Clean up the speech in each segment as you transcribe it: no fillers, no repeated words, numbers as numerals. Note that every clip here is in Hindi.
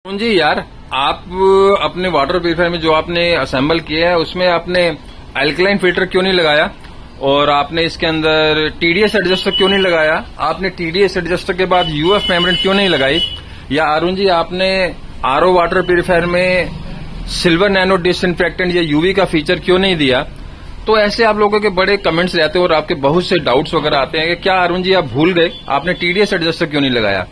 जी यार, आप अपने वाटर प्यूरिफायर में जो आपने असेंबल किया है उसमें आपने अल्कलाइन फिल्टर क्यों नहीं लगाया और आपने इसके अंदर टीडीएस एडजस्टर क्यों नहीं लगाया? आपने टीडीएस एडजस्टर के बाद यूएफ मेम्ब्रेन क्यों नहीं लगाई? या अरुण जी, आपने आरओ वाटर प्यूरिफायर में सिल्वर नैनो डिसइंफेक्टेंट या यूवी का फीचर क्यों नहीं दिया? तो ऐसे आप लोगों के बड़े कमेंट्स रहते हैं और आपके बहुत से डाउट्स वगैरह आते हैं कि क्या अरुण जी आप भूल गए, आपने टीडीएस एडजस्टर क्यों नहीं लगाया?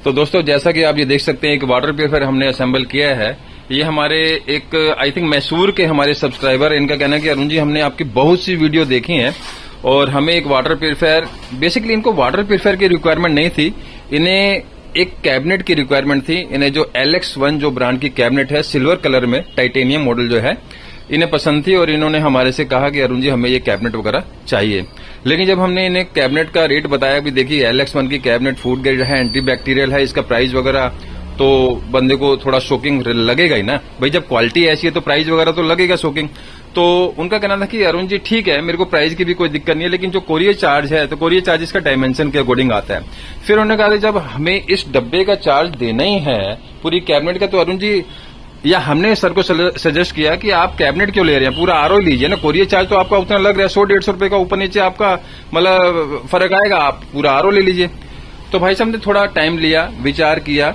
तो दोस्तों, जैसा कि आप ये देख सकते हैं, एक वाटर प्यूरिफायर हमने असेंबल किया है। ये हमारे एक आई थिंक मैसूर के हमारे सब्सक्राइबर, इनका कहना है कि अरुण जी हमने आपकी बहुत सी वीडियो देखी हैं और हमें एक वाटर प्यूरिफायर, बेसिकली इनको वाटर प्यूरिफायर की रिक्वायरमेंट नहीं थी, इन्हें एक कैबिनेट की रिक्वायरमेंट थी। इन्हें जो LX1 जो ब्रांड की कैबिनेट है, सिल्वर कलर में टाइटेनियम मॉडल जो है, इन्हें पसंद थी और इन्होंने हमारे से कहा कि अरुण जी हमें ये कैबिनेट वगैरह चाहिए। लेकिन जब हमने इन्हें कैबिनेट का रेट बताया, भी देखिए LX1 की कैबिनेट फूड ग्रेड है, एंटी बैक्टीरियल है, इसका प्राइस वगैरह, तो बंदे को थोड़ा शॉकिंग लगेगा ही ना भाई। जब क्वालिटी ऐसी है तो प्राइस वगैरह तो लगेगा शॉकिंग। तो उनका कहना था कि अरुण जी ठीक है, मेरे को प्राइस की भी कोई दिक्कत नहीं है, लेकिन जो कोरियर चार्ज है तो कोरियर चार्ज इसका डायमेंशन के अकॉर्डिंग आता है। फिर उन्होंने कहा जब हमें इस डब्बे का चार्ज देना ही है पूरी कैबिनेट का, तो अरुण जी, या हमने सर को सजेस्ट किया कि आप कैबिनेट क्यों ले रहे हैं, पूरा आरओ लीजिए ना। कोरियर चार्ज तो आपका उतना लग रहा है, 100-150 रुपए का ऊपर नीचे आपका मतलब फर्क आएगा, आप पूरा आरओ ले लीजिए। तो भाई साहब ने थोड़ा टाइम लिया, विचार किया,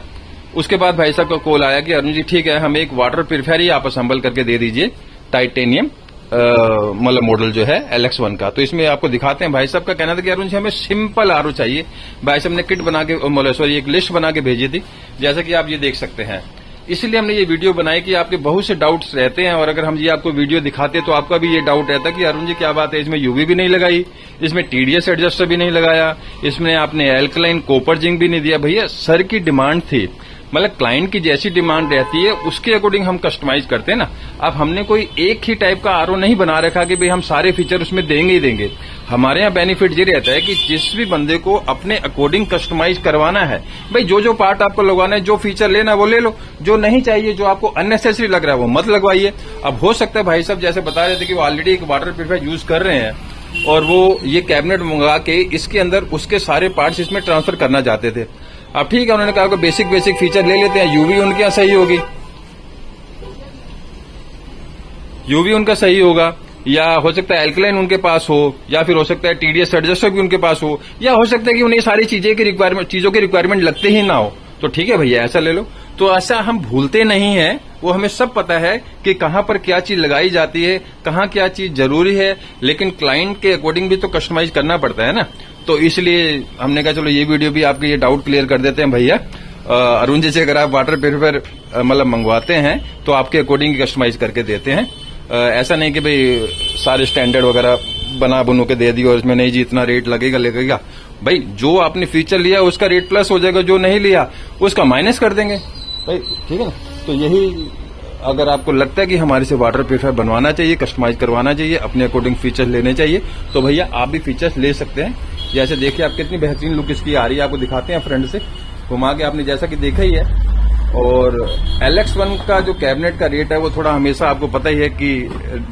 उसके बाद भाई साहब का कॉल आया कि अरुण जी ठीक है, हमें एक वाटर प्यूरिफायर ही आप असेंबल करके दे दीजिए, टाइटेनियम मतलब मॉडल जो है LX1 का। तो इसमें आपको दिखाते हैं। भाई साहब का कहना था कि अरुण जी हमें सिंपल आरओ चाहिए। भाई साहब ने किट बना के, सॉरी, एक लिस्ट बना के भेजी थी, जैसा कि आप ये देख सकते हैं। इसलिए हमने ये वीडियो बनाई कि आपके बहुत से डाउट्स रहते हैं और अगर हम ये आपको वीडियो दिखाते तो आपका भी ये डाउट रहता कि अरुण जी क्या बात है, इसमें यूवी भी नहीं लगाई, इसमें टीडीएस एडजस्टर भी नहीं लगाया, इसमें आपने एल्कलाइन कॉपर जिंक भी नहीं दिया। भैया सर की डिमांड थी, मतलब क्लाइंट की जैसी डिमांड रहती है उसके अकॉर्डिंग हम कस्टमाइज करते हैं ना। अब हमने कोई एक ही टाइप का आरओ नहीं बना रखा कि भाई हम सारे फीचर उसमें देंगे ही देंगे। हमारे यहाँ बेनिफिट ये रहता है कि जिस भी बंदे को अपने अकॉर्डिंग कस्टमाइज करवाना है, भाई जो पार्ट आपको लगवाना है, जो फीचर लेना है वो ले लो, जो नहीं चाहिए, जो आपको अननेसेसरी लग रहा है वो मत लगवाइए। अब हो सकता है भाई साहब जैसे बता रहे थे कि वो ऑलरेडी एक वाटर प्यूरिफायर यूज कर रहे हैं और वो ये कैबिनेट मंगा के इसके अंदर उसके सारे पार्ट्स इसमें ट्रांसफर करना चाहते थे। अब ठीक है, उन्होंने कहा कि बेसिक फीचर ले लेते हैं, यूवी उनके यहाँ सही होगी, यूवी उनका सही होगा, या हो सकता है एल्कलाइन उनके पास हो, या फिर हो सकता है टीडीएस एडजस्टर भी उनके पास हो, या हो सकता है कि उन्हें सारी चीजों की रिक्वायरमेंट लगते ही ना हो। तो ठीक है भैया, ऐसा ले लो। तो ऐसा हम भूलते नहीं है, वो हमें सब पता है कि कहां पर क्या चीज लगाई जाती है, कहां क्या चीज जरूरी है, लेकिन क्लाइंट के अकॉर्डिंग भी तो कस्टमाइज करना पड़ता है ना। तो इसलिए हमने कहा चलो ये वीडियो भी आपके ये डाउट क्लियर कर देते हैं। भैया अरुण जी से अगर आप वाटर प्यूरिफायर मतलब मंगवाते हैं तो आपके अकॉर्डिंग कस्टमाइज करके देते हैं। ऐसा नहीं कि भाई सारे स्टैंडर्ड वगैरह बना के दे दिया और इसमें नहीं जी इतना रेट लगेगा। भाई जो आपने फीचर लिया उसका रेट प्लस हो जाएगा, जो नहीं लिया उसका माइनस कर देंगे भाई, ठीक है ना। तो यही, अगर आपको लगता है कि हमारे से वाटर प्यूरिफायर बनवाना चाहिए, कस्टमाइज करवाना चाहिए, अपने अकॉर्डिंग फीचर्स लेने चाहिए, तो भैया आप भी फीचर्स ले सकते हैं। जैसे देखिए आप कितनी बेहतरीन लुक इसकी आ रही है, आपको दिखाते हैं फ्रंट से घुमा के, आपने जैसा कि देखा ही है। और LX1 का जो कैबिनेट का रेट है वो थोड़ा हमेशा आपको पता ही है कि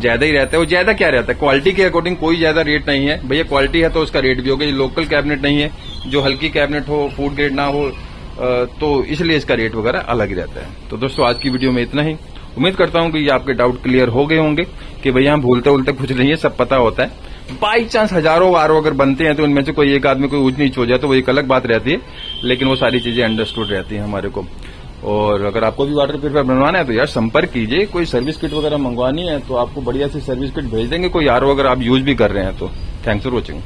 ज्यादा ही रहता है। वो ज्यादा क्या रहता है, क्वालिटी के अकॉर्डिंग कोई ज्यादा रेट नहीं है भैया। क्वालिटी है तो उसका रेट भी होगा। ये लोकल कैबिनेट नहीं है, जो हल्की कैबिनेट हो, फूड ग्रेड ना हो, तो इसलिए इसका रेट वगैरह अलग ही रहता है। तो दोस्तों आज की वीडियो में इतना ही। उम्मीद करता हूं कि ये आपके डाउट क्लियर हो गए होंगे कि भैया हम भूलते कुछ नहीं है, सब पता होता है। बाई चांस हजारों आरओ अगर बनते हैं तो उनमें से कोई एक आदमी कोई ऊंच नीच हो जाए तो वो एक अलग बात रहती है, लेकिन वो सारी चीजें अंडरस्टूड रहती हैं हमारे को। और अगर आपको भी वाटर प्यूरिफायर बनवाना है तो यार संपर्क कीजिए। कोई सर्विस किट वगैरह मंगवानी है तो आपको बढ़िया सी सर्विस किट भेज देंगे, कोई आरओ अगर आप यूज भी कर रहे हैं तो। Thanks for watching.